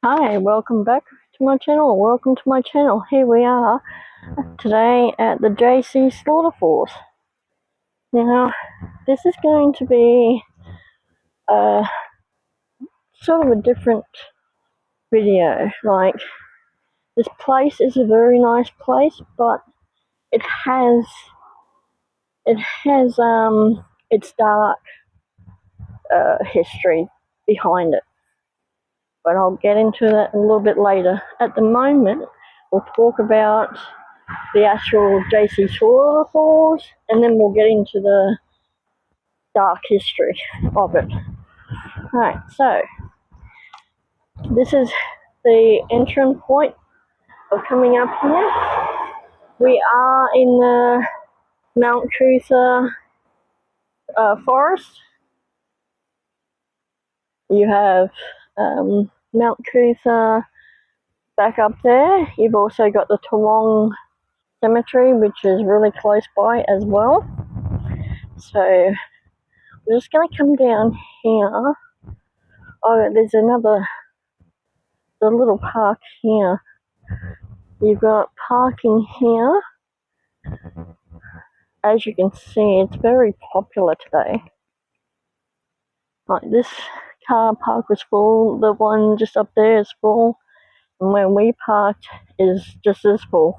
Hi, welcome back to my channel. Welcome to my channel. Here we are today at the JC Slaughterforce. Now, this is going to be a sort of a different video. Like, this place is a very nice place, but it has its dark history behind it. But I'll get into that a little bit later. At the moment, we'll talk about the actual JC Slaughterforce, and then we'll get into the dark history of it. Right, so this is the entrance point of coming up here. We are in the Mount Coot-tha forest. You have Mount Coot-tha back up there. You've also got the Toowong Cemetery, which is really close by as well. So we're just going to come down here. Oh, there's the little park here. You've got parking here. As you can see, it's very popular today. Like, this car park was full, the one just up there is full, and when we parked is just as full.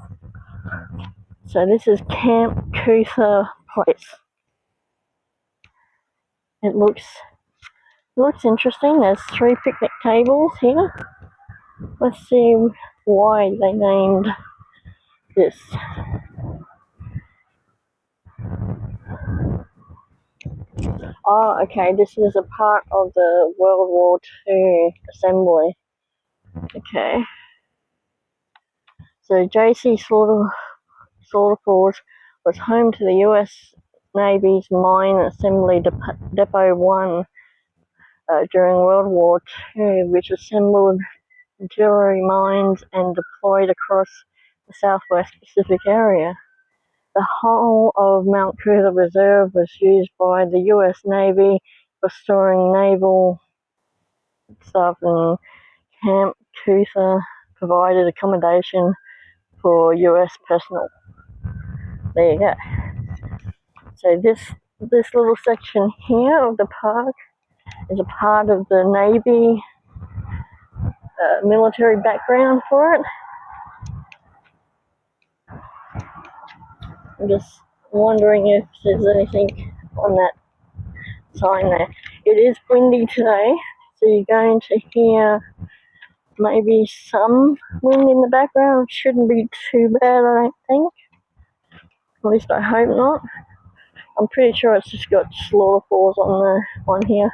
So this is Camp Coot-tha Place. It looks interesting. There's 3 picnic tables here. Let's see why they named this. Oh, okay, this is a part of the World War II assembly. Okay. So JC Slaughterforce was home to the US Navy's Mine Assembly Depot 1 during World War II, which assembled artillery mines and deployed across the Southwest Pacific area. The whole of Mount Coot-tha Reserve was used by the US Navy for storing naval stuff, and Camp Coot-tha provided accommodation for US personnel. There you go. So this little section here of the park is a part of the Navy military background for it. I'm just wondering if there's anything on that sign there. It is windy today, so you're going to hear maybe some wind in the background. It shouldn't be too bad, I don't think. At least I hope not. I'm pretty sure it's just got Slaughterforce on here.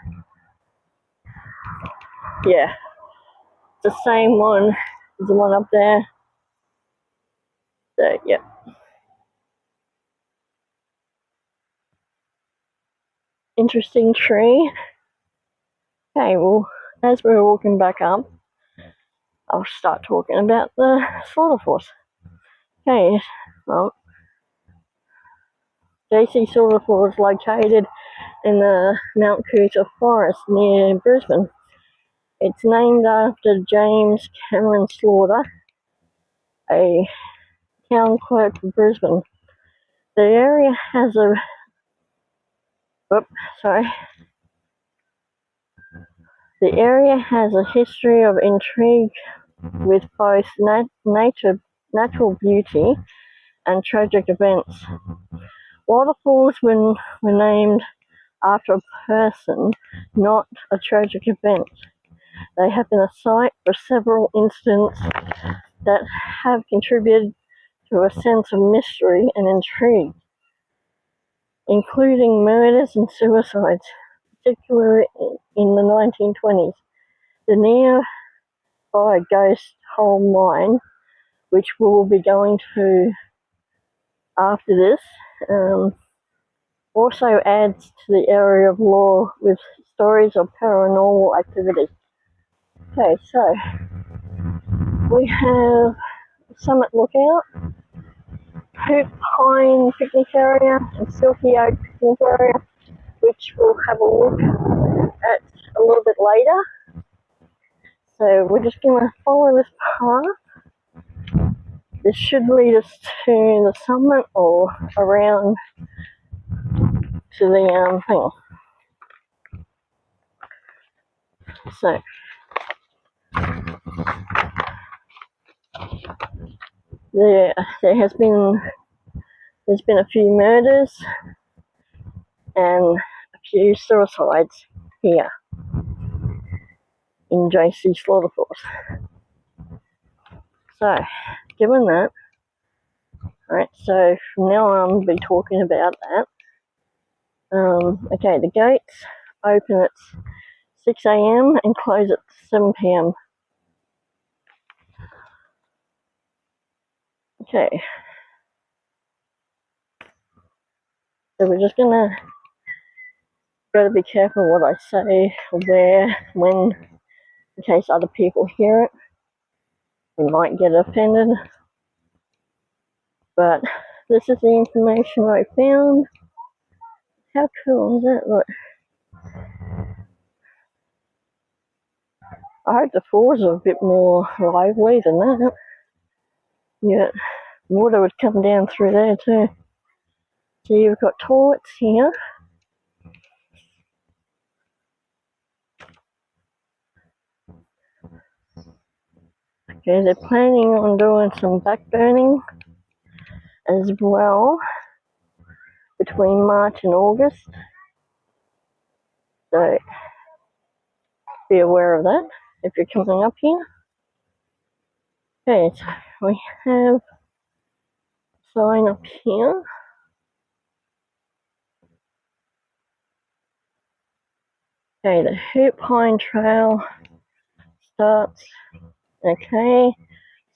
Yeah, it's the same one as the one up there. So, yeah. Interesting tree. Okay, well, as we're walking back up, I'll start talking about the Slaughterforce. Okay, well, JC Slaughterforce is located in the Mount Coot-tha forest near Brisbane. It's named after James Cameron Slaughter, a town clerk of Brisbane. The area has a The area has a history of intrigue with both natural beauty and tragic events. Waterfalls were named after a person, not a tragic event. They have been a site for several incidents that have contributed to a sense of mystery and intrigue, including murders and suicides, particularly in the 1920s. The nearby Ghost Hole Mine, which we will be going to after this, also adds to the area of lore with stories of paranormal activity. Okay, so we have Summit Lookout, Hoop Pine Picnic Area, and Silky Oak Picnic Area, which we'll have a look at a little bit later. So we're just going to follow this path. This should lead us to the summit or around to the thing. So there's been a few murders and a few suicides here in JC Slaughterforce. So, given that, right, so from now on I'll be talking about that. Okay, the gates open at 6 a.m. and close at 7 p.m. Okay. So we're just gonna gotta be careful what I say or where, when, in case other people hear it. We might get offended. But this is the information I found. How cool is that? Look. I hope the floors are a bit more lively than that. Yeah, water would come down through there too. So you've got toilets here. Okay, they're planning on doing some backburning as well between March and August. So be aware of that if you're coming up here. Okay, so we have a sign up here. Okay, the Hoop Pine Trail starts. Okay,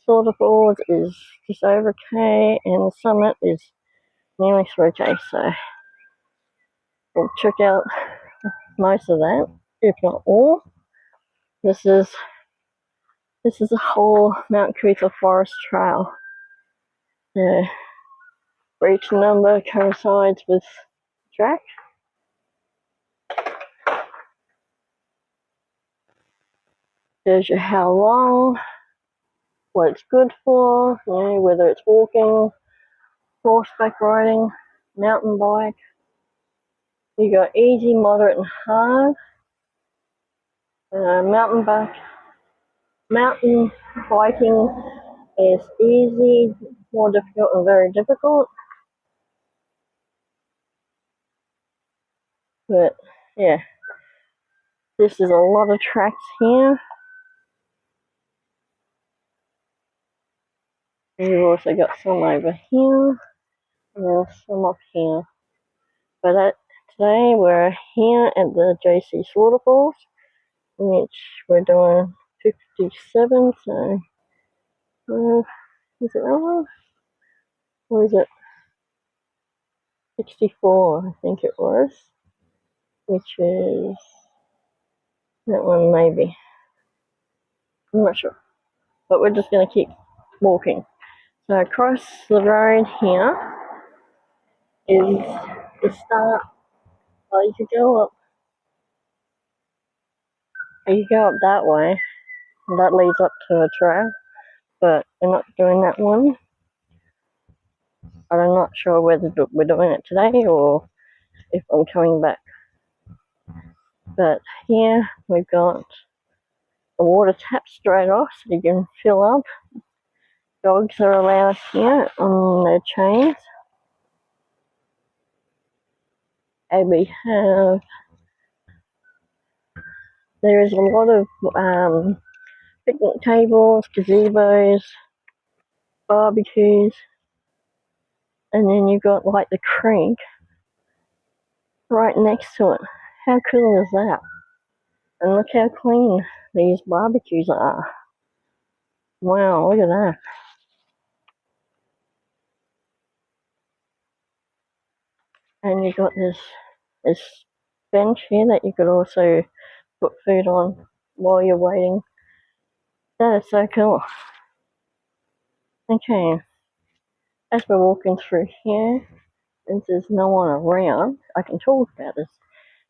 Slaughterforce is just over K, and the summit is nearly 3K. So we'll check out most of that, if not all. This is the whole Mount Coot-tha Forest Trail. The reach number coincides with track. Tells you how long, what it's good for, you know, whether it's walking, horseback riding, mountain bike. You got easy, moderate, and hard. Mountain biking is easy, more difficult, and very difficult. But yeah, this is a lot of tracks here. We've also got some over here and some up here. But today we're here at the JC Slaughterforce, which we're doing 57. So is it that one? Or is it 64? I think it was, which is that one maybe. I'm not sure. But we're just going to keep walking. So across the road here is the start. Well, you could go up. You go up that way. And that leads up to a trail. But we're not doing that one. I'm not sure whether we're doing it today or if I'm coming back. But here we've got the water tap straight off so you can fill up. Dogs are allowed here on their chains. And there is a lot of picnic tables, gazebos, barbecues, and then you've got like the creek right next to it. How cool is that? And look how clean these barbecues are. Wow, look at that. And you've got this bench here that you could also put food on while you're waiting. That is so cool. Okay, as we're walking through here, since there's no one around, I can talk about this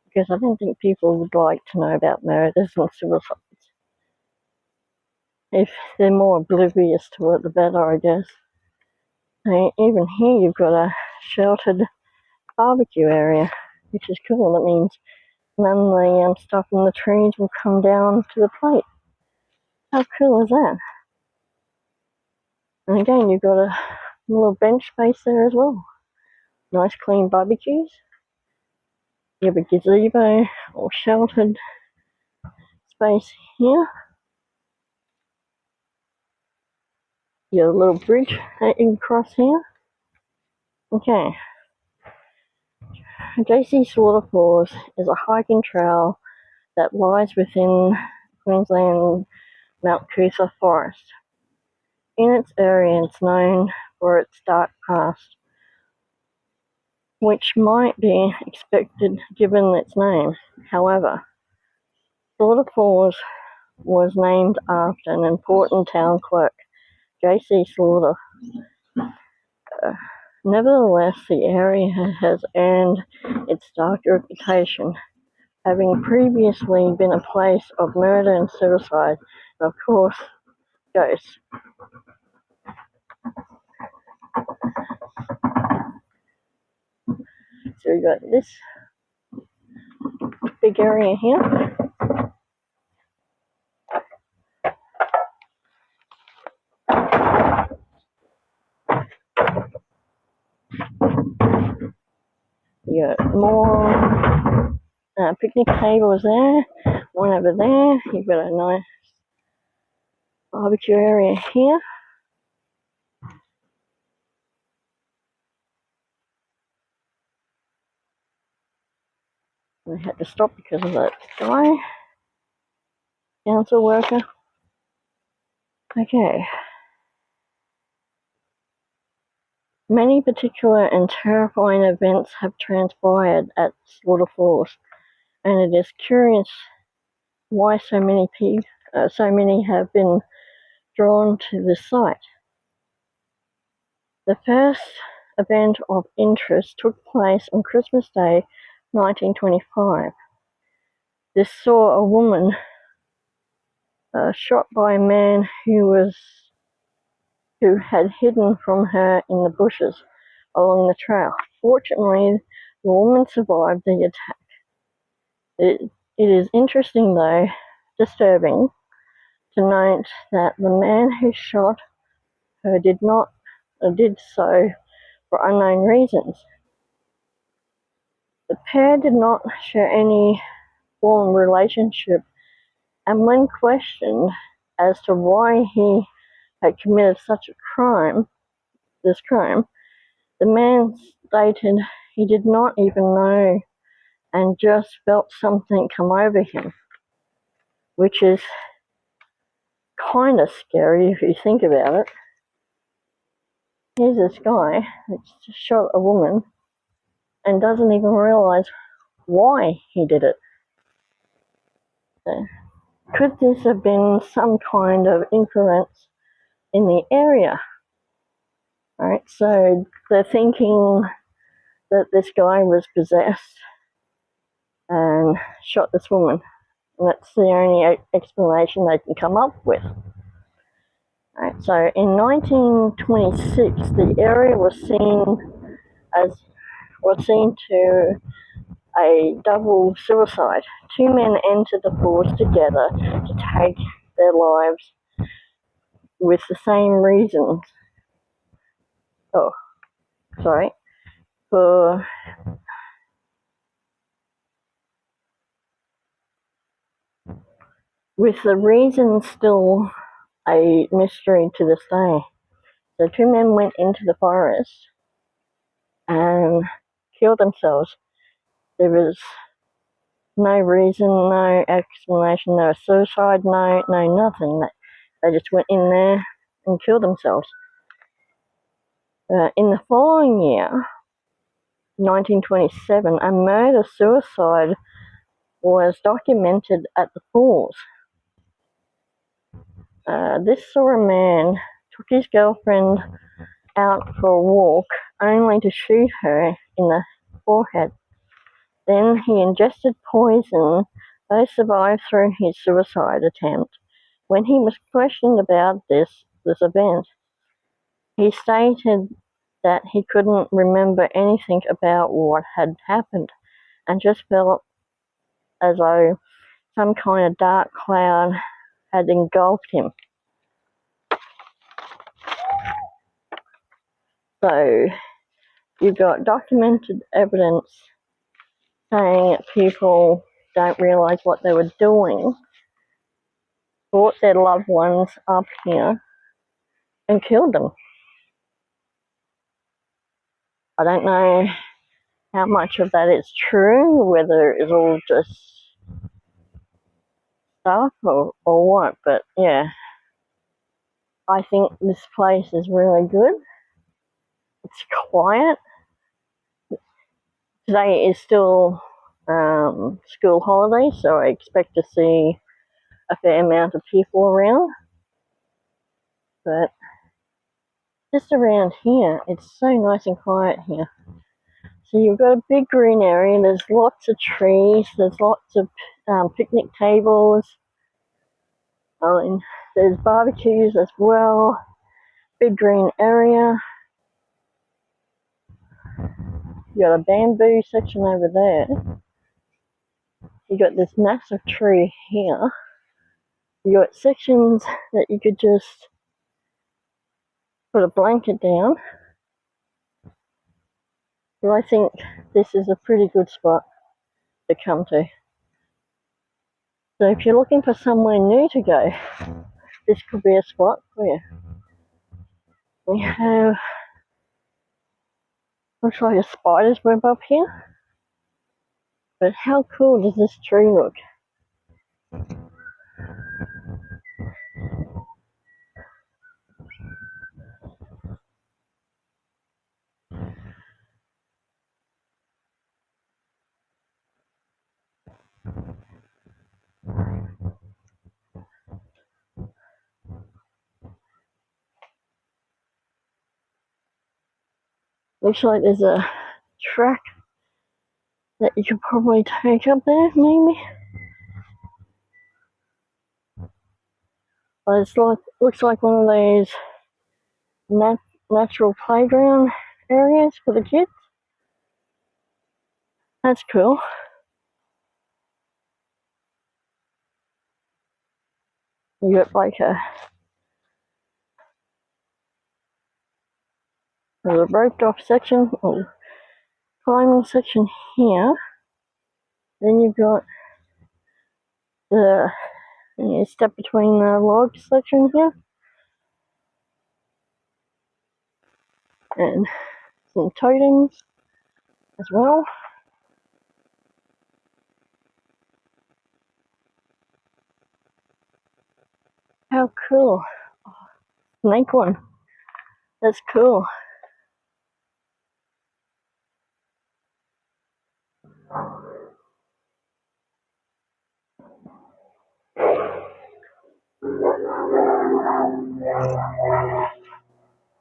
because I don't think people would like to know about murders and suicides. if they're more oblivious to it, the better, I guess. Even here, you've got a sheltered barbecue area, which is cool. That means none of the stuff in the trees will come down to the plate. How cool is that? And again, you've got a little bench space there as well. Nice clean barbecues. You have a gazebo or sheltered space here. You have a little bridge that you can cross here. Okay. JC's Waterfalls is a hiking trail that lies within Queensland Mount Coot-tha forest. In its area, it's known for its dark past, which might be expected given its name. However, Slaughter Falls was named after an important town clerk, J.C. Slaughter. Nevertheless, the area has earned its dark reputation, having previously been a place of murder and suicide, and of course, ghosts. So we've got this big area here. You got more picnic tables there, one over there. You've got a nice barbecue area here. I had to stop because of that guy, council worker. Okay. Many particular and terrifying events have transpired at Slaughter Falls, and it is curious why so many have been drawn to this site. The first event of interest took place on Christmas Day, 1925. This saw a woman shot by a man who had hidden from her in the bushes along the trail. Fortunately, the woman survived the attack. It is interesting, though disturbing, to note that the man who shot her did so for unknown reasons. The pair did not share any formal relationship, and when questioned as to why he had committed this crime, the man stated he did not even know and just felt something come over him, which is kind of scary if you think about it. Here's this guy that just shot a woman and doesn't even realize why he did it. Could this have been some kind of influence in the area? Right, so they're thinking that this guy was possessed and shot this woman, and that's the only explanation they can come up with. Right, so in 1926, the area was seen to a double suicide. Two men entered the falls together to take their lives with the same reasons. With the reasons still a mystery to this day. So two men went into the forest and killed themselves. There was no reason, no explanation, no suicide, no nothing. They just went in there and killed themselves. In the following year, 1927, a murder-suicide was documented at the falls. This saw a man took his girlfriend out for a walk only to shoot her in the forehead. Then he ingested poison, though survived through his suicide attempt. When he was questioned about this event, he stated that he couldn't remember anything about what had happened and just felt as though some kind of dark cloud had engulfed him. So you've got documented evidence saying that people don't realise what they were doing, brought their loved ones up here and killed them. I don't know how much of that is true, whether it's all just stuff or what, but yeah. I think this place is really good. It's quiet. Today is still school holiday, so I expect to see a fair amount of people around. But just around here, it's so nice and quiet here. So you've got a big green area, there's lots of trees, there's lots of picnic tables, there's barbecues as well, big green area. You got a bamboo section over there. You got this massive tree here. You got sections that you could just put a blanket down. But I think this is a pretty good spot to come to. So if you're looking for somewhere new to go, this could be a spot for you. We have, looks like a spider's web up here. But how cool does this tree look? Looks like there's a track that you could probably take up there, maybe. But it's like, looks like one of those natural playground areas for the kids. That's cool. You got like there's a roped off section, or climbing section here. Then you've got you step between the log section here. And some totems as well. How cool. Snake one. That's cool.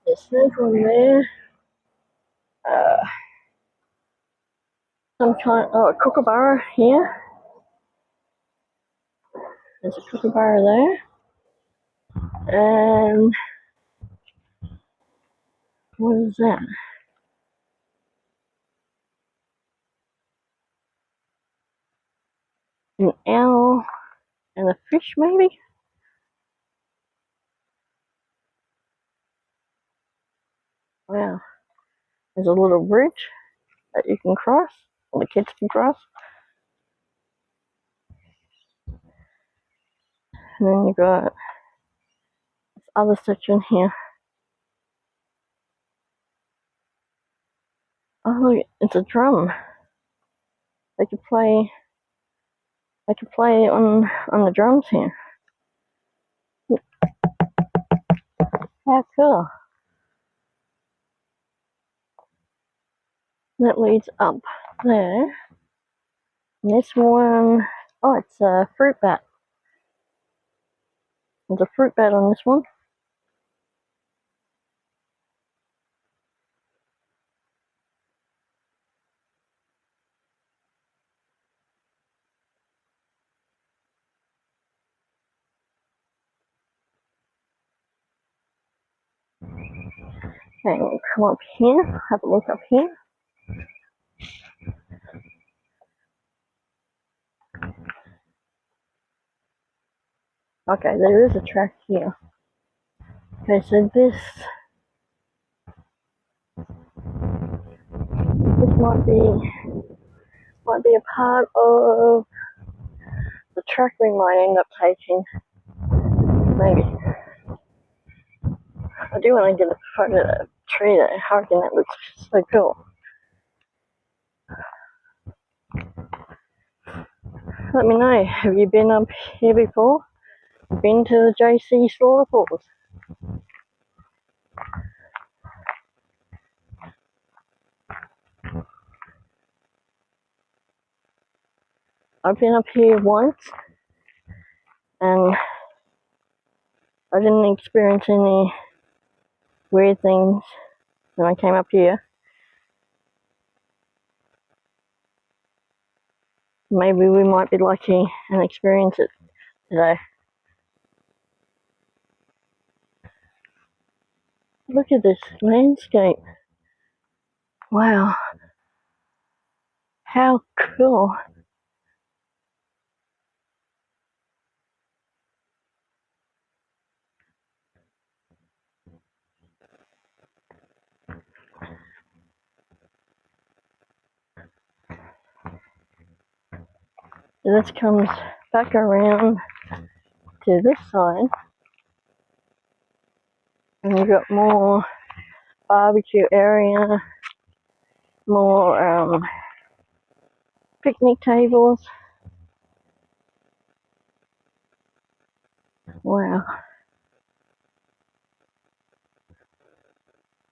The snake one there. Some kind, a kookaburra here. There's a kookaburra there. And what is that? An owl and a fish, maybe? Wow. There's a little bridge that you can cross, or the kids can cross. And then you've got this other section here. Oh look, it's a drum. They could play on the drums here. How cool. That leads up there. And this one, oh, it's a fruit bat. There's a fruit bat on this one. Okay, we'll come up here, have a look up here. Okay, there is a track here. Okay, so this might be a part of the track we might end up taking. Maybe. I do want to get a photo of that tree there. I reckon that looks so cool. Let me know, have you been up here before? Been to the JC Slaughter Falls? I've been up here once and I didn't experience any weird things when I came up here. Maybe we might be lucky and experience it today. Look at this landscape. Wow. How cool. This comes back around to this side. And you've got more barbecue area, more picnic tables. Wow.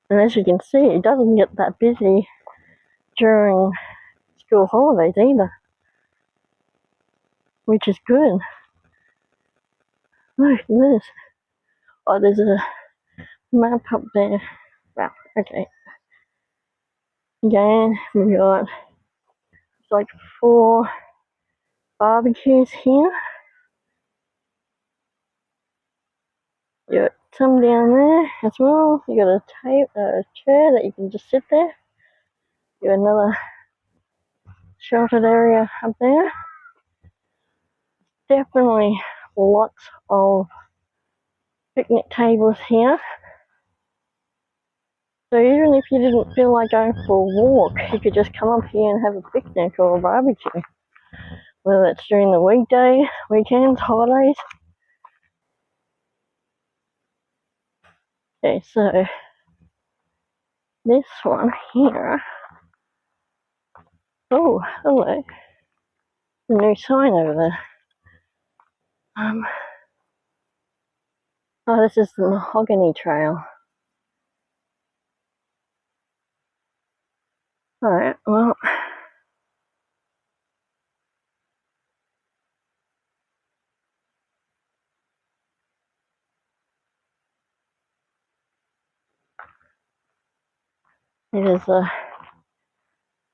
And as you can see, it doesn't get that busy during school holidays either, which is good. Look at this. Oh, there's a map up there. Wow, okay. Again, we got like 4 barbecues here. You got some down there as well. You got a chair that you can just sit there. You got another sheltered area up there. Definitely lots of picnic tables here. So even if you didn't feel like going for a walk, you could just come up here and have a picnic or a barbecue. Whether it's during the weekday, weekends, holidays. Okay, so this one here. Oh, hello. A new sign over there. Oh, this is the Mahogany Trail. Alright, well. There's a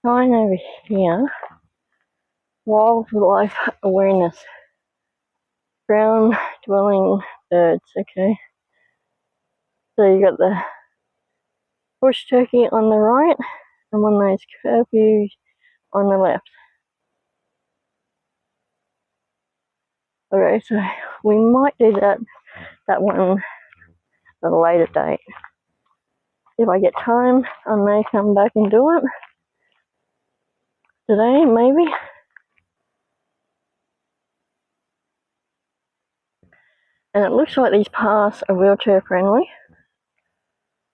sign over here. Wildlife awareness. Ground dwelling birds, okay. So you got the bush turkey on the right and one of those curfews on the left. Okay, so we might do that one at a later date. If I get time, I may come back and do it. Today, maybe. And it looks like these paths are wheelchair friendly.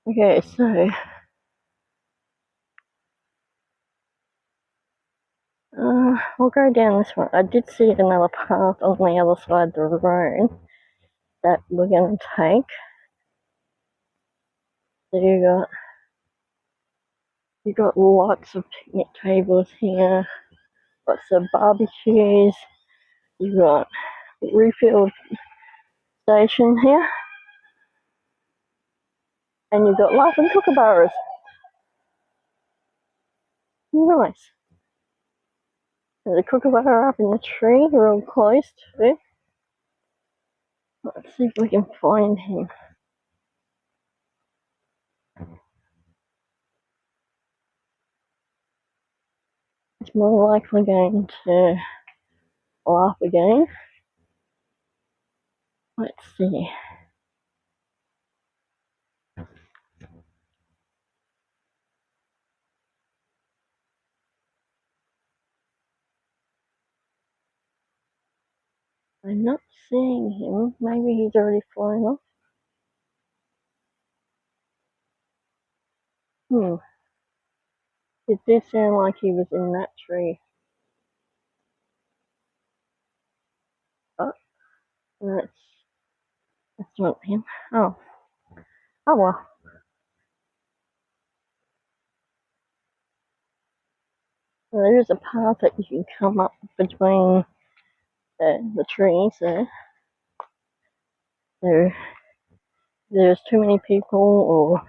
Okay, so we'll go down this one. I did see another path on the other side of the road that we're going to take. So you got lots of picnic tables here, lots of barbecues. You got refill station here, and you got laughing kookaburras. Nice. There's a kookaburra up in the tree, real close to. Let's see if we can find him. it's more likely going to laugh again. Let's see. I'm not seeing him. Maybe he's already flown off. It did sound like he was in that tree. Oh, that's not him. Oh well. There is a path that you can come up between the trees there. There's too many people or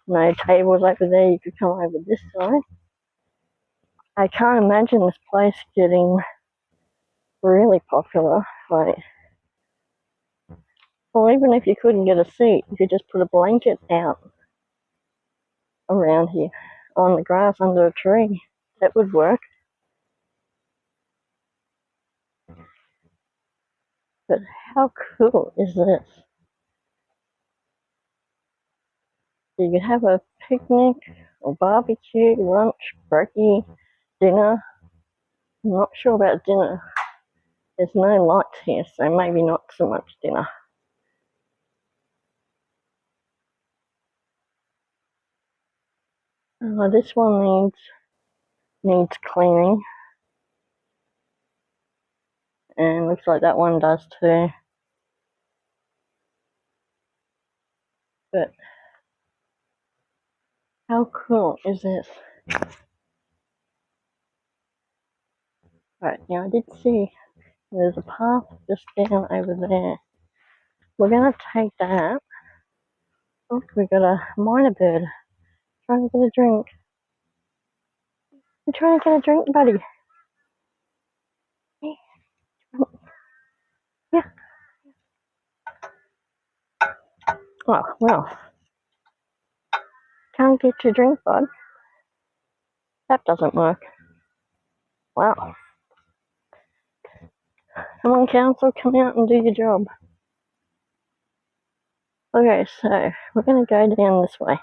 no tables over there. You could come over this side. I can't imagine this place getting really popular. Like, well, even if you couldn't get a seat, you could just put a blanket out around here on the grass under a tree. That would work. But how cool is this? You could have a picnic or barbecue, lunch, brekkie, dinner. I'm not sure about dinner. There's no lights here, so maybe not so much dinner. This one needs cleaning, and looks like that one does too. But how cool is this? Right, now I did see there's a path just down over there. We're gonna take that. Look, we got a minor bird trying to get a drink. You trying to get a drink, buddy? Yeah. Oh, well. Can't get your drink, bud. That doesn't work. Wow. Come on, council, come out and do your job. Okay, so we're gonna go down this way.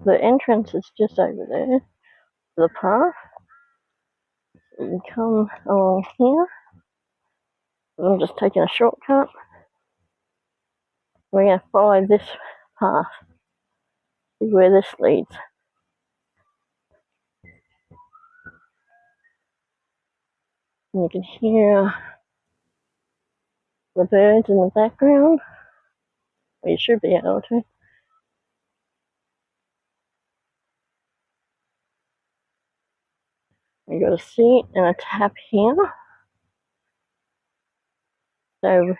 The entrance is just over there. The path. You come along here. I'm just taking a shortcut. We're going to follow this path. See where this leads. And you can hear the birds in the background. Well, you should be able to. We got a seat and a tap here. So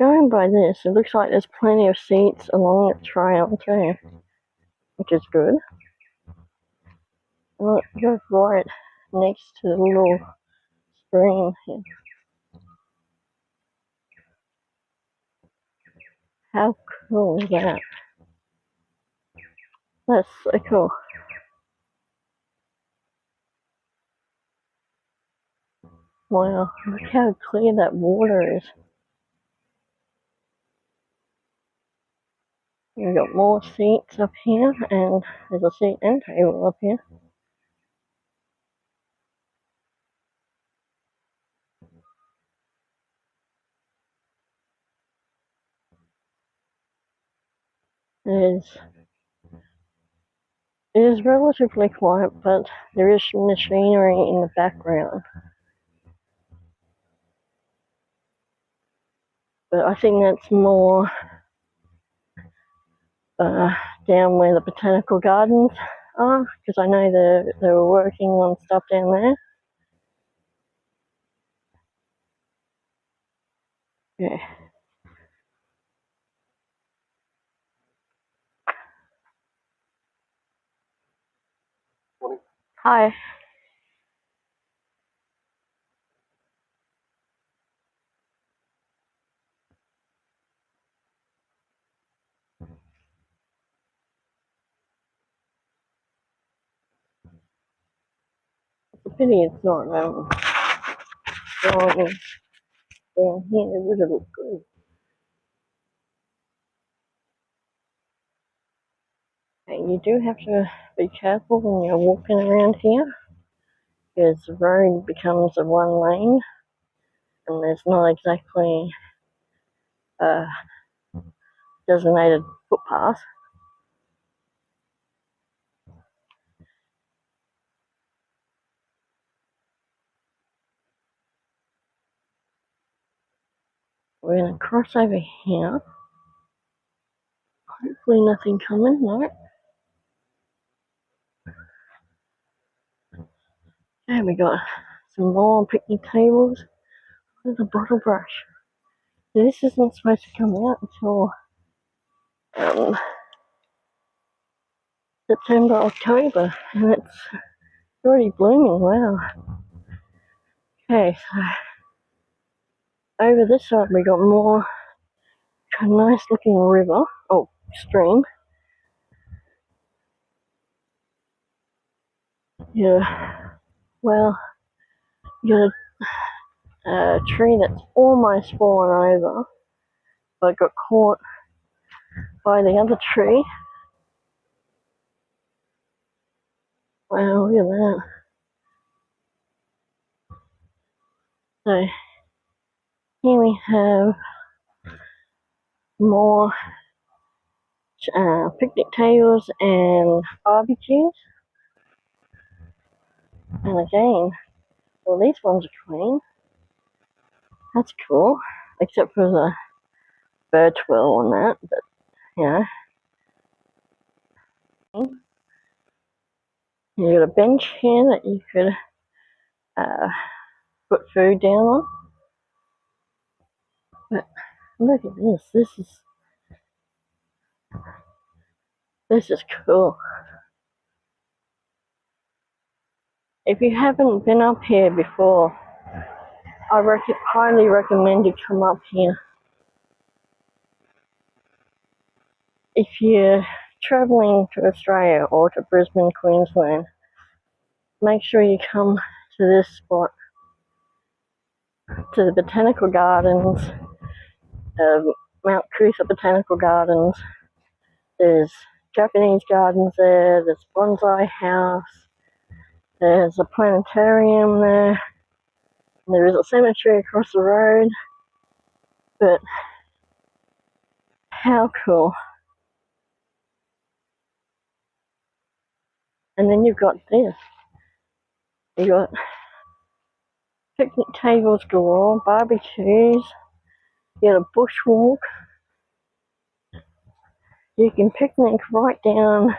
going by this, it looks like there's plenty of seats along the trail too, which is good. And look, it goes right next to the little stream here. How cool is that? That's so cool. Wow, look how clear that water is. We've got more seats up here, and there's a seat and table up here. It is relatively quiet, but there is machinery in the background. But I think that's more down where the botanical gardens are, because I know they were working on stuff down there. Yeah. Hi. pity it's not strong down here. It would have looked good. Okay, you do have to be careful when you're walking around here, because the road becomes a one lane, and there's not exactly a designated footpath. We're going to cross over here. Hopefully nothing coming, no. And we got some more picnic tables with a bottle brush. This isn't supposed to come out until September, October, and it's already blooming. Wow. Okay, so over this side we got more nice looking river, stream. Yeah, well, you got a tree that's almost fallen over, but got caught by the other tree. Wow, look at that. So here we have more picnic tables and barbecues. And again, well, these ones are clean. That's cool, except for the bird twirl on that, but yeah. You got a bench here that you could put food down on. But look at this. This is cool. If you haven't been up here before, I highly recommend you come up here. If you're travelling to Australia or to Brisbane, Queensland, make sure you come to this spot, to the Botanical Gardens, Mount Coot-tha Botanical Gardens. There's Japanese gardens there, there's bonsai house, there's a planetarium there, there is a cemetery across the road, but how cool. And then you've got this. You've got picnic tables galore, barbecues, you got a bushwalk. You can picnic right down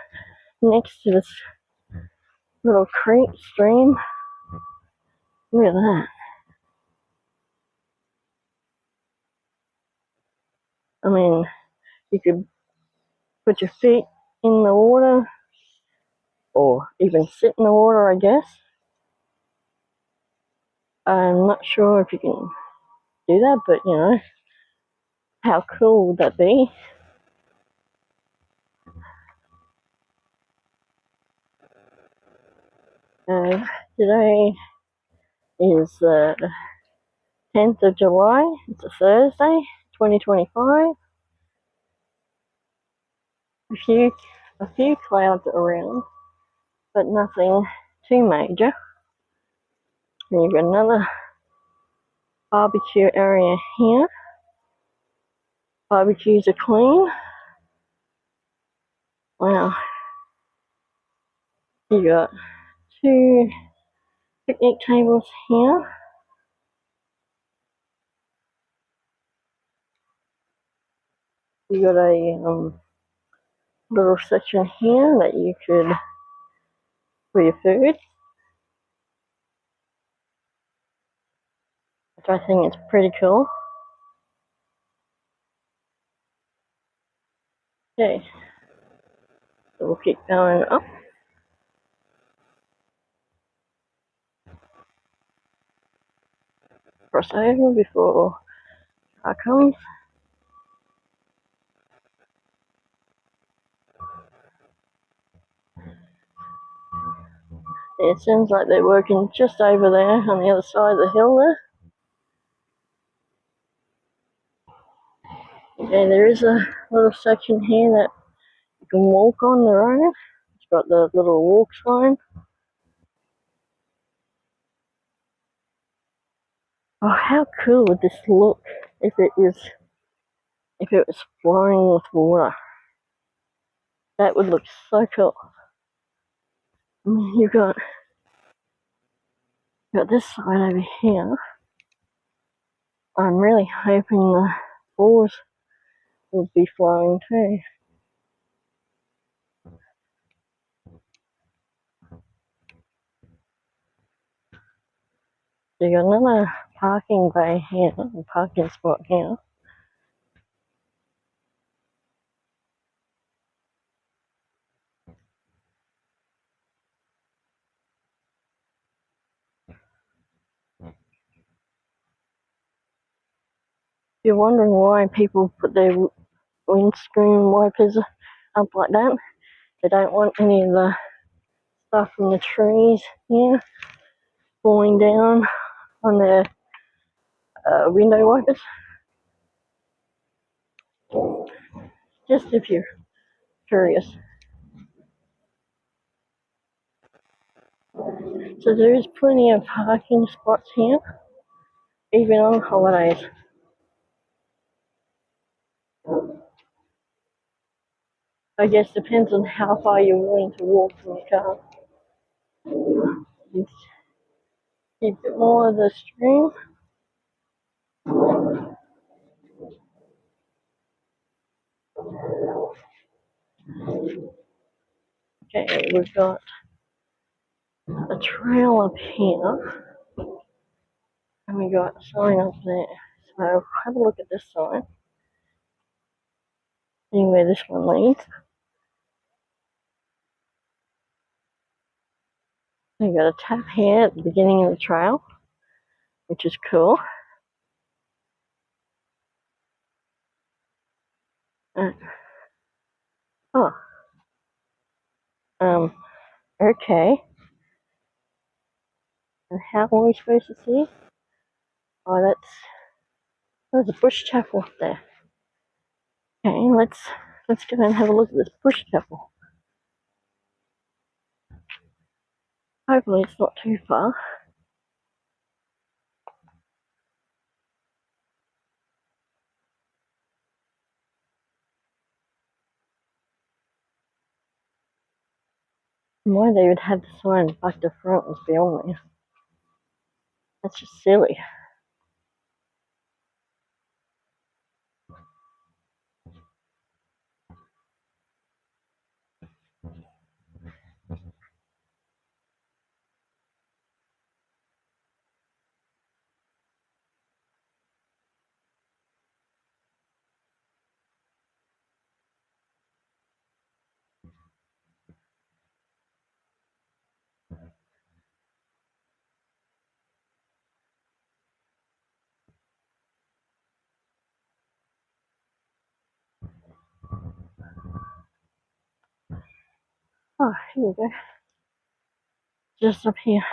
next to this little creek stream. Look at that. I mean, you could put your feet in the water, or even sit in the water, I guess. I'm not sure if you can do that, but you know, how cool would that be? Today is the 10th of July, it's a Thursday, 2025. A few clouds around, but nothing too major. And you've got another barbecue area here. Barbecues are clean. Wow. You got two picnic tables here. You got a little section here that you could for your food, which I think is pretty cool. Okay, so we'll keep going up. Cross over before car comes. It seems like they're working just over there on the other side of the hill there. And there is a little section here that you can walk on their own. It's got the little walk sign. Oh, how cool would this look if it was flowing with water? That would look so cool. I mean, you've got this side over here. I'm really hoping the falls will be flowing too. So you got another parking bay here, a parking spot here. You're wondering why people put their windscreen wipers up like that. They don't want any of the stuff from the trees here falling down on their window wipers. Just if you're curious. So there is plenty of parking spots here, even on holidays. I guess depends on how far you're willing to walk from your car. Just keep it more of the stream. Okay, we've got a trail up here, and we got a sign up there. So have a look at this sign, see where this one leads. We got a tap here at the beginning of the trail, which is cool. Oh, okay. And how are we supposed to see? Oh, there's a bush chapel up there. Okay, let's go and have a look at this bush chapel. Hopefully it's not too far. Why they would have the sign back to front is beyond me. That's just silly. Oh, here we go. Just up here.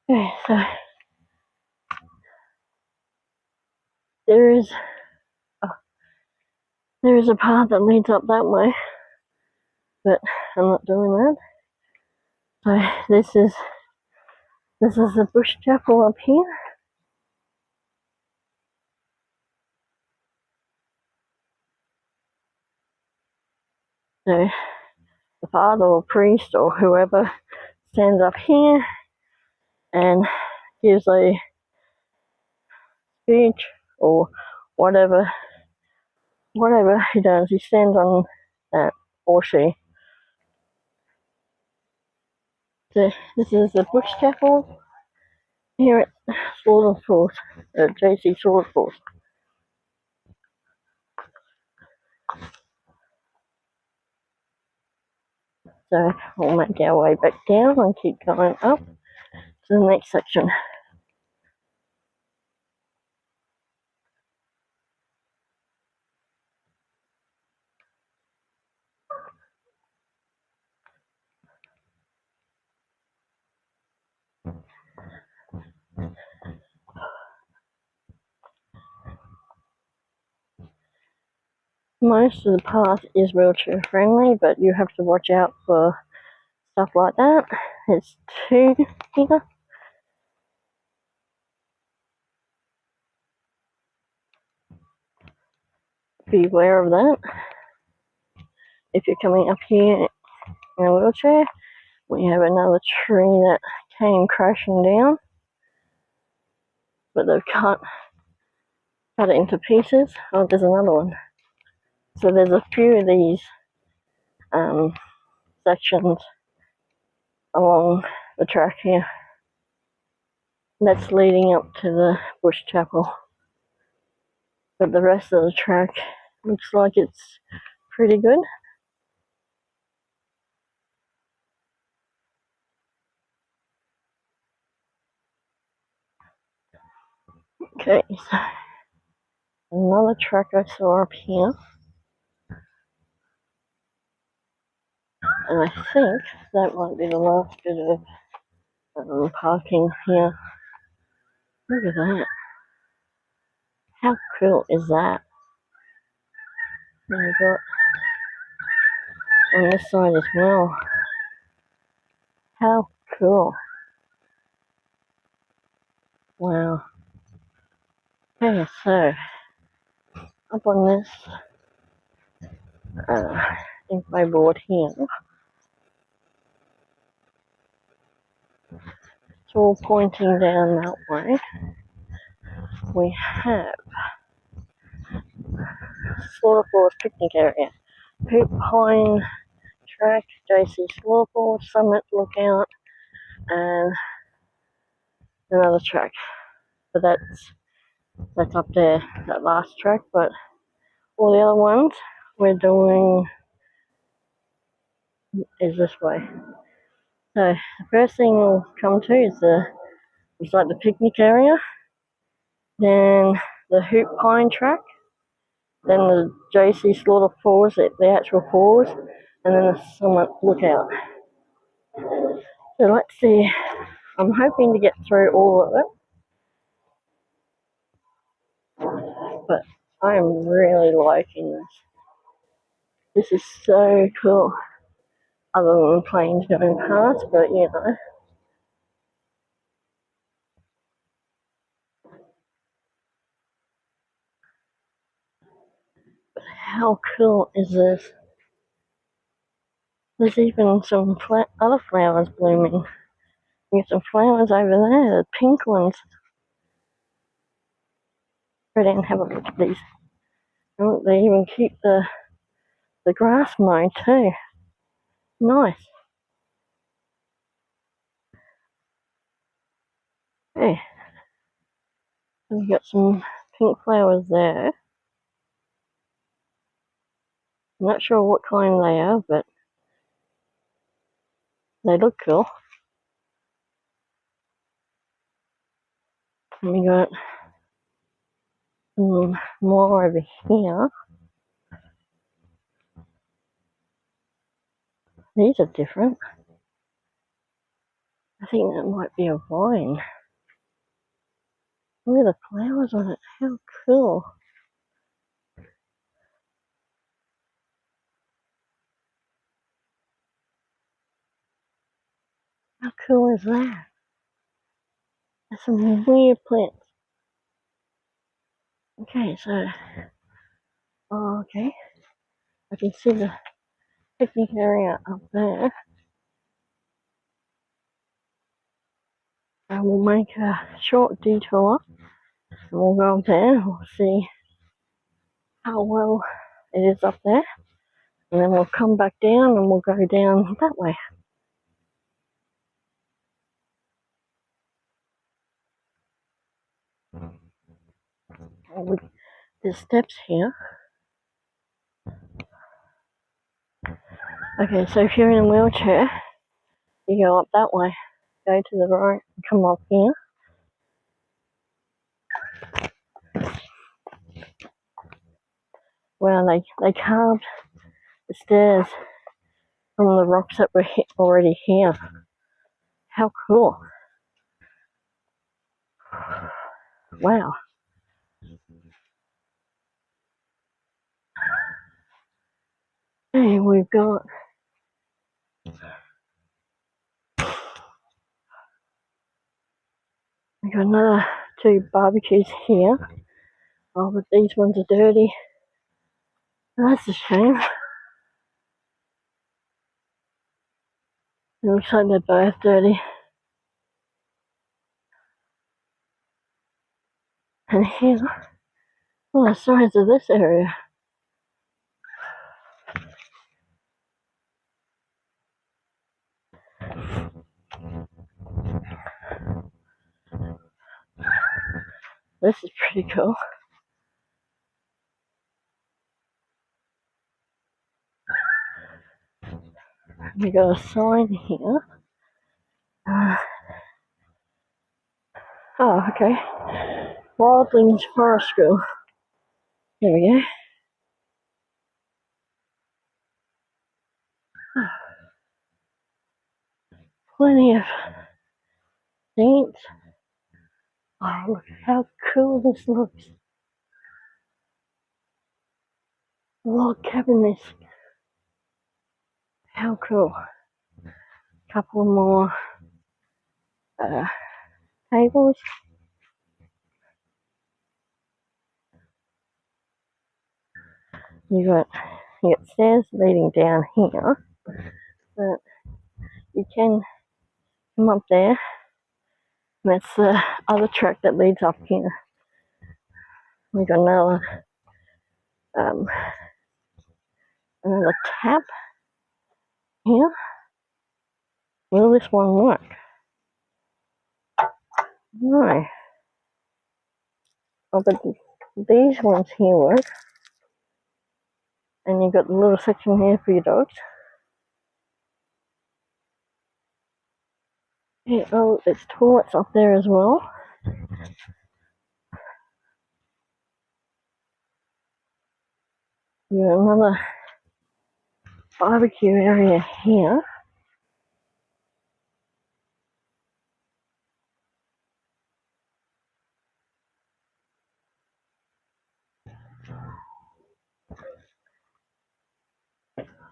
Okay, so there is a path that leads up that way, but I'm not doing that. So this is the bush chapel up here. So the father or priest or whoever stands up here and gives a speech or whatever he does, he stands on that, or she. So this is the Bush Chapel here at Slaughterford, JC Slaughterford. So we'll make our way back down and keep going up to the next section. Most of the path is wheelchair friendly, but you have to watch out for stuff like that. There's two here. Be aware of that. If you're coming up here in a wheelchair, we have another tree that came crashing down, but they've cut it into pieces. Oh, there's another one. So there's a few of these sections along the track here. That's leading up to the Bush Chapel. But the rest of the track looks like it's pretty good. Okay, so another track I saw up here. And I think that might be the last bit of parking here. Look at that. How cool is that? And we've got on this side as well. How cool. Wow. Okay, so up on this info board here, it's all pointing down that way. We have Slaughterford picnic area, Hoop Pine Track, JC Slaughterford, Summit Lookout, and another track. But that's up there, that last track. But all the other ones we're doing is this way. So the first thing we'll come to is it's like the picnic area, then the Hoop Pine Track, then the JC Slaughter Falls, the actual falls, and then the Summit Lookout. So let's see. I'm hoping to get through all of it, but I'm really liking this. This is so cool. Other than planes going past, but you know. How cool is this? There's even some other flowers blooming. There's some flowers over there, the pink ones. Go down and have a look at these. Oh, they even keep the grass mown too. Nice. Hey, we've got some pink flowers there. I'm not sure what kind they are, but they look cool. And we got some more over here. These are different. I think that might be a vine. Look at the flowers on it. How cool. How cool is that? There's some weird plants. Okay, so, okay. I can see picnic area up there. And we'll make a short detour and we'll go up there. We'll see how well it is up there. And then we'll come back down and we'll go down that way. There's steps here. Okay, so if you're in a wheelchair, you go up that way. Go to the right and come up here. Well, they carved the stairs from the rocks that were already here. How cool. Wow. Hey, we've got another 2 barbecues here. Oh, but these ones are dirty. That's a shame. It looks like they're both dirty. And here, well, the size of this area. This is pretty cool. We got a sign here. Oh, okay. Wildlings Forest School. There we go. Plenty of saints. Oh, look how cool this looks. Log cabin this. How cool. Couple more tables. You got stairs leading down here, but you can come up there. And that's the other track that leads up here. We got another tap here. Will this one work? No. Oh, but these ones here work. And you've got the little section here for your dogs. Yeah, oh, there's toilets up there as well. You got another barbecue area here.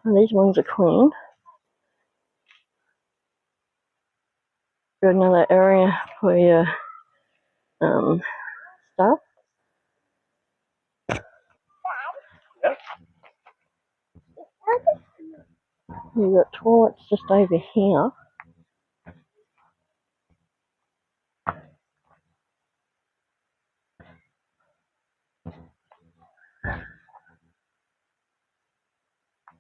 And these ones are clean. Got another area for your stuff. You got toilets just over here.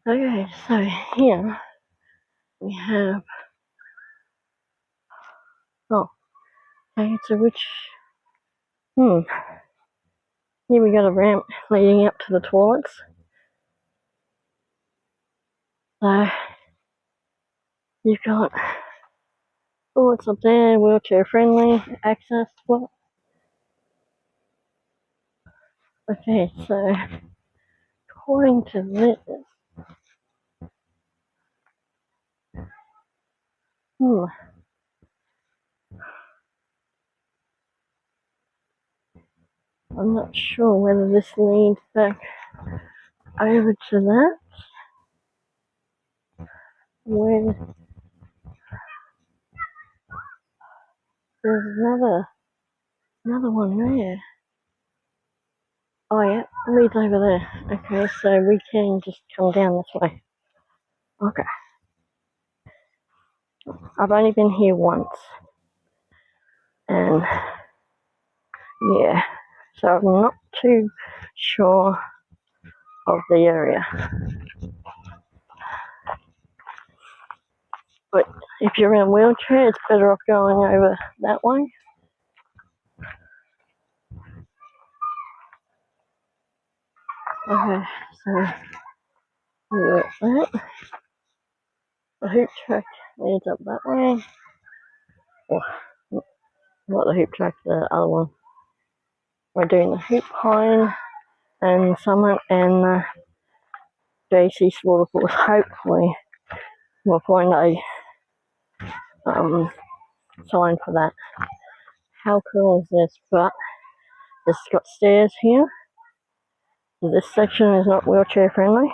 Okay, so here we have. Oh, okay, so here we got a ramp leading up to the toilets. So you've got toilets up there, wheelchair friendly, access. What? Okay, so according to this, I'm not sure whether this leads back over to that. Where there's another one there. Oh yeah, it leads over there. Okay, so we can just come down this way. Okay. I've only been here once. And yeah, so I'm not too sure of the area. But if you're in a wheelchair, it's better off going over that way. Okay, so we're at that. The hoop track leads up that way. Or not the hoop track, the other one. We're doing the hoop pine and summit and JC's waterfalls. Hopefully we'll find a sign for that. How cool is this? But it's got stairs here. This section is not wheelchair friendly.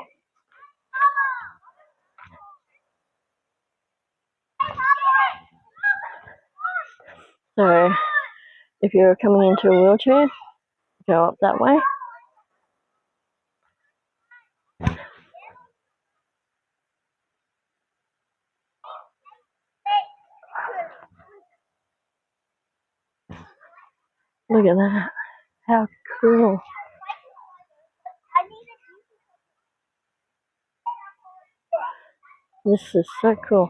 So if you're coming into a wheelchair, go up that way. Look at that. How cool. This is so cool.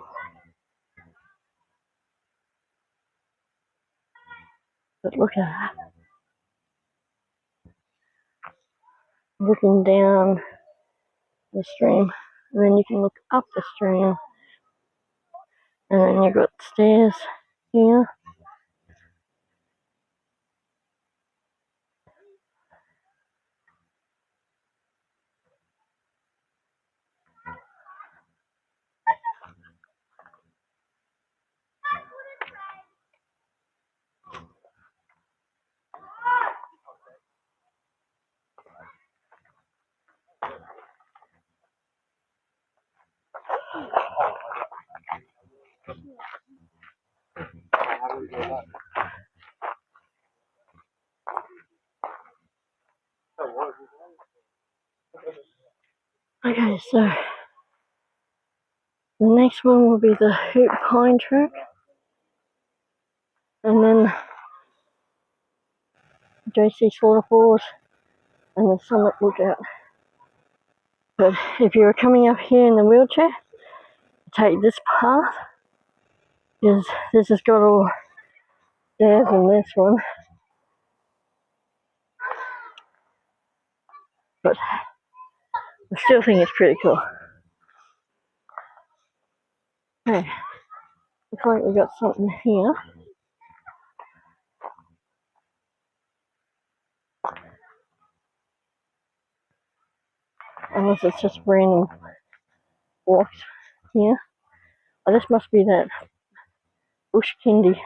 But look at that. Looking down the stream. And then you can look up the stream. And then you've got stairs here. Okay, so the next one will be the Hoop Pine track. And then JC's waterfalls and the summit lookout. But if you're coming up here in the wheelchair, take this path, because this has got all stairs in this one. But I still think it's pretty cool. Okay, looks like we got something here. Unless it's just random walks here. Oh, this must be that bush kindy.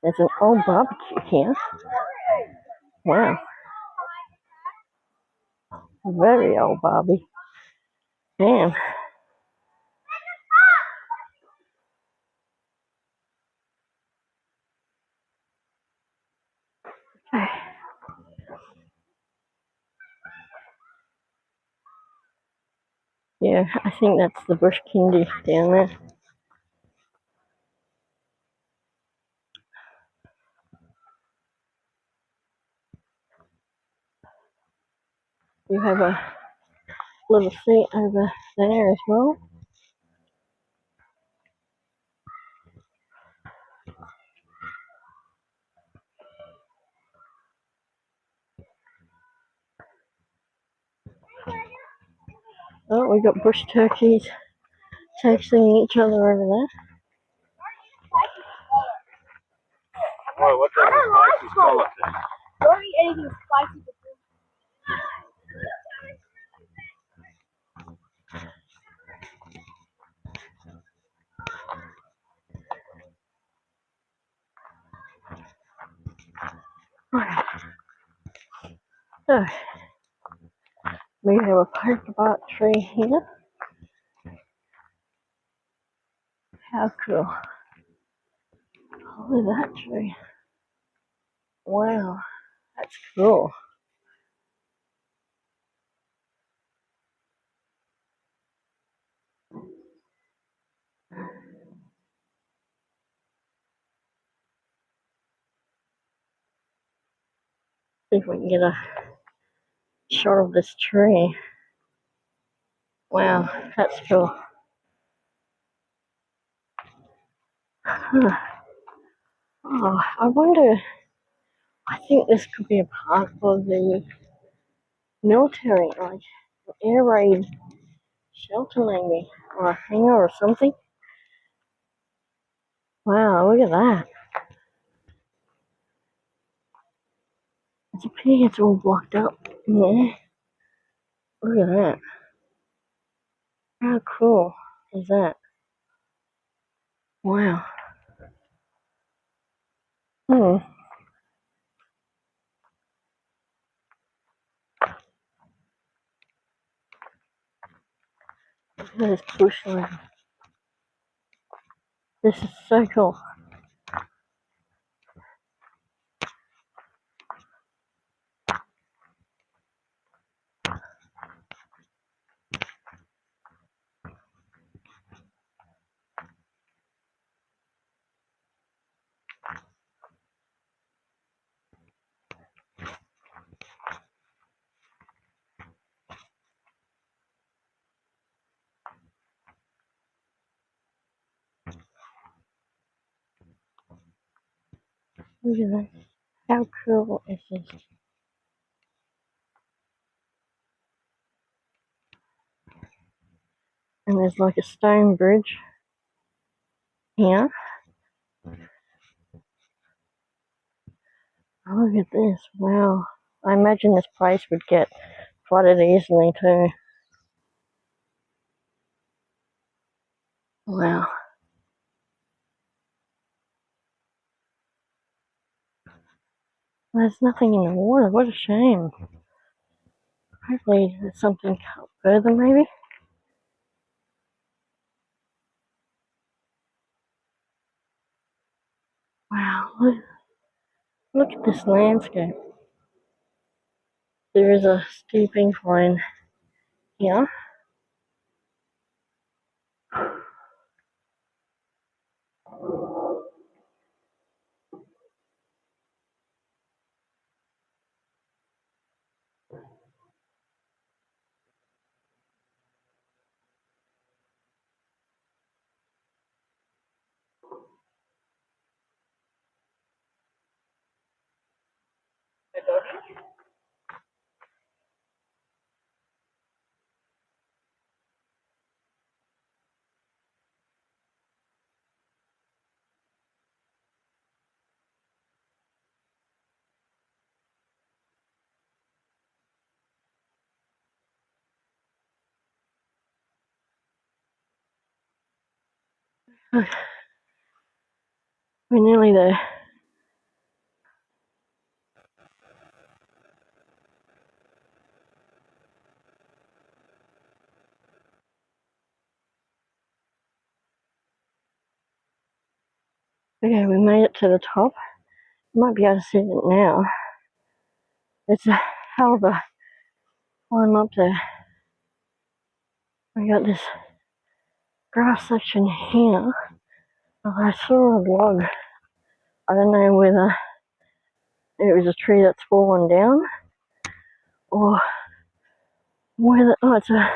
There's an old barbecue here. Wow. Very old Barbie. Damn. Okay. Yeah, I think that's the bush kindy down there. You have a little seat over there as well. Oh, we got bush turkeys chasing each other over there. Oh, what's that spicy skeleton? Don't eat anything spicy. So, we have a polka bark tree here. How cool. Look at that tree. Wow, that's cool. See if we can get a shot of this tree. Wow, that's cool. Huh. Oh, I wonder, I think this could be a part of the military, like an air raid shelter maybe, or a hangar or something. Wow, look at that. It's a pity it's all blocked up in there. Look at that. How cool is that? Wow. Hmm. Look at this bushland. This is so cool. Look at that. How cool is this? And there's like a stone bridge here. Oh, look at this. Wow. I imagine this place would get flooded easily too. Wow. There's nothing in the water. What a shame. Hopefully there's something up further maybe. Wow. Look at this landscape. There is a steep incline here. We're nearly there. Okay, we made it to the top. You might be able to see it now. It's a hell of a climb up there. We got this grass section here. I saw a log. I don't know whether it was a tree that's fallen down or whether it's a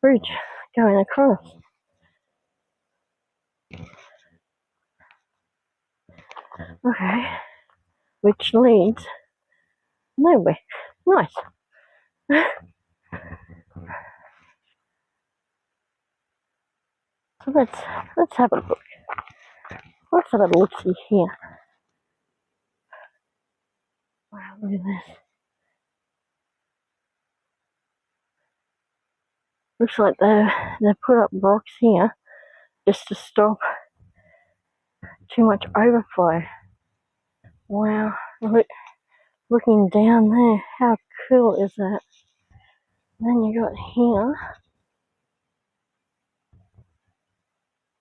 bridge going across. Okay, which leads nowhere. Nice. So let's have a look. Let's have a look see here. Wow, look at this. Looks like they put up rocks here just to stop too much overflow. Wow, looking down there, how cool is that? Then you got here.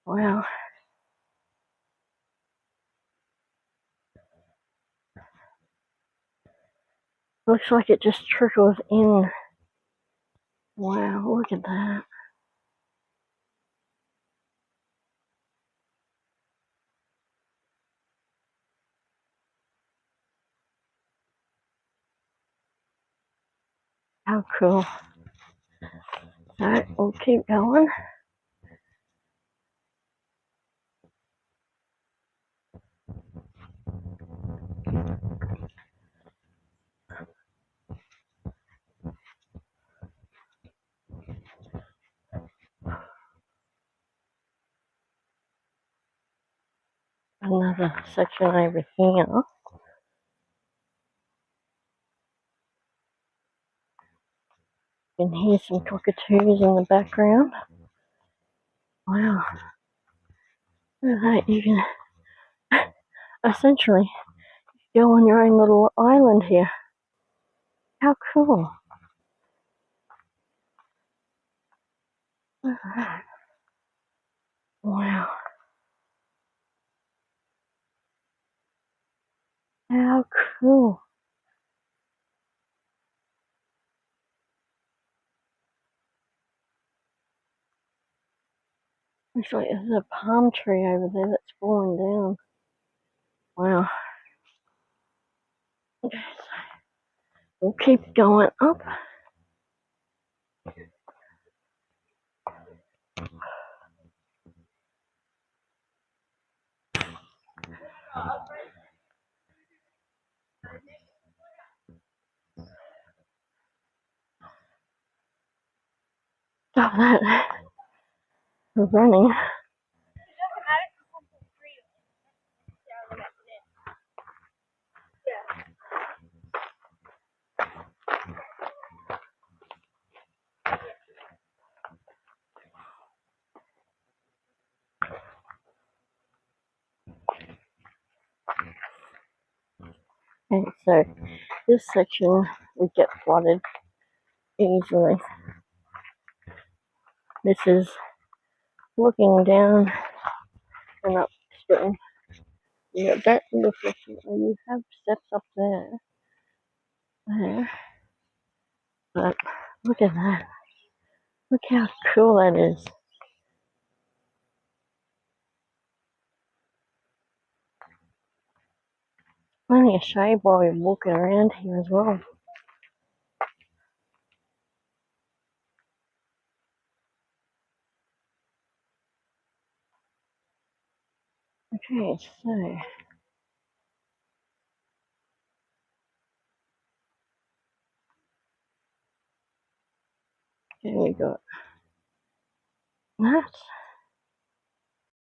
Wow. Looks like it just trickles in. Wow, look at that. How cool. Alright, we'll keep going. Another section over here. You can hear some cockatoos in the background. Wow. Look at that, you can essentially go on your own little island here. How cool. Look at that. Wow. How cool. Looks like there's a palm tree over there that's falling down. Wow. Okay, so we'll keep going up. Stop that. We're running. And so this section would get flooded easily. This is looking down and upstream. You got that little section where you have steps up there. But look at that. Look how cool that is. Plenty of shade while we're walking around here as well. Okay, so here we got that.